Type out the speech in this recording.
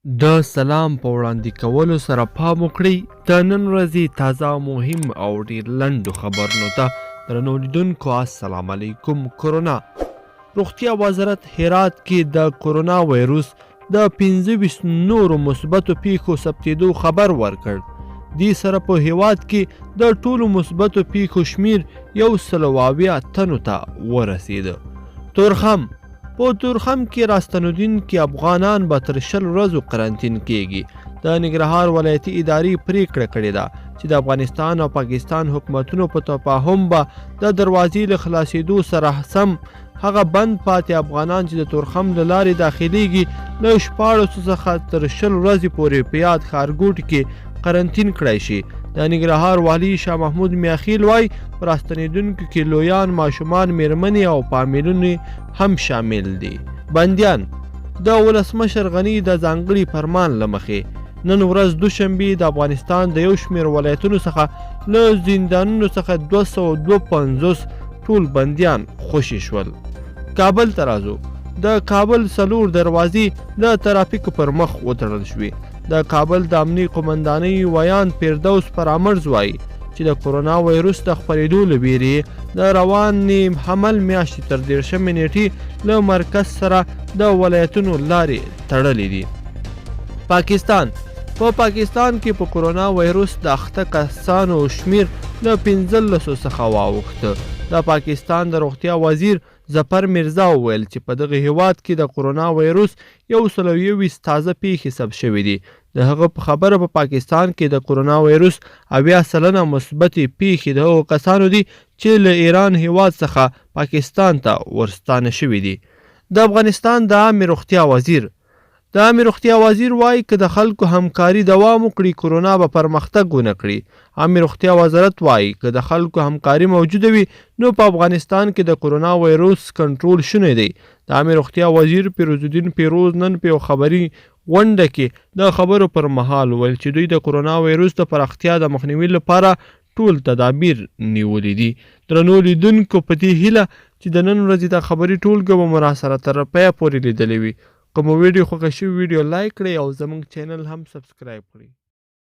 د سلام په وړاندې کولو سره پام وکړئ د نن ورځې تازه مهم او ډېر لنډو خبرونو ته. درنو لیدونکو السلام علیکم. کرونا روغتیا وزارت هرات کې د کرونا وایروس د 25 نورو مثبتو پیښو ثبتېدو خبر ورکړ. دې سره په هیواد کې د ټولو مثبتو پیښو شمیر 120 تنو ته ورسېده. تورخم په تورخم کې راستنودونکي افغانان به تر 20 ورځو قرنطین کېږي. د ننګرهار ولایتي ادارې پریکړه کړې ده چې د افغانستان او پاکستان حکومتونو په تفاهم به د دروازې له خلاصېدو سره سم هغه بند پاتې افغانان چې د تورخم له لارې داخليږي له 14 څخه تر 20 ورځې پورې په یاد ښارګوټي کې قرنطین کړی شي. د ننګرهار والي شاه محمود میاخیل وایي په راستنېدونکو کې لویان، ماشومان، میرمنې او فامیلونه هم شامل دي. بندیان د ولسمشر غني د ځانګړي فرمان له مخې نن ورځ دوشنبې د افغانستان د یو شمېر ولایتونو څخه له زندانونو څخه 252 ټول بندیان خوشي شول. کابل ته راځو. د کابل 4 دروازې د ترافیکو پر مخ وتړل شوې. د کابل د امنیي قومندانۍ ویان فردوس پرامرز وایي چې د کرونا وایروس د خپرېدو له ویرې د روانې حمل میاشتې تر 13 نیټې له مرکز سره د ولایتونو لارې تړلې دي. پاکستان کې په کرونا وایروس د اخته کسانو شمیر له 15 څخه واوښته. د پاکستان د روغتیا وزیر ظفر مرزا وویل چې په دغه هیواد کې د کرونا وایروس 121 تازه پیښې ثبت شوې دي. د هغه په خبره په پاکستان کې د کرونا وایروس 80% مثبتې پیښې د هغو کسانو دي چې له ایران هیواد څخه پاکستان ته ورستانه شوي دي. د افغانستان د عامې روغتیا وزیر وایي که د خلکو همکاري دوام وکړي کرونا به پرمختګ ونه کړي. عامې روغتیا وزارت وایي که د خلکو همکاري موجوده وي نو په افغانستان کې د کرونا وایروس کنټرول شونی دی. د عامې روغتیا وزیر پیروز الدین پیروز نن په یو خبري غونډه کې د خبرو پر مهال ویل چې دوی د کرونا وایروس د پراختیا د مخنیوي لپاره ټول تدابیر نیولي دي. درنو لیدونکو په دې هیله چې د نن ورځې د خبري ټولګه به مو راسره تر پایه پورې لیدلې وي. که مو ویډیو خوښه شوې ویډیو لایک کړئ او زموږ چینل هم سبسکرایب کړئ.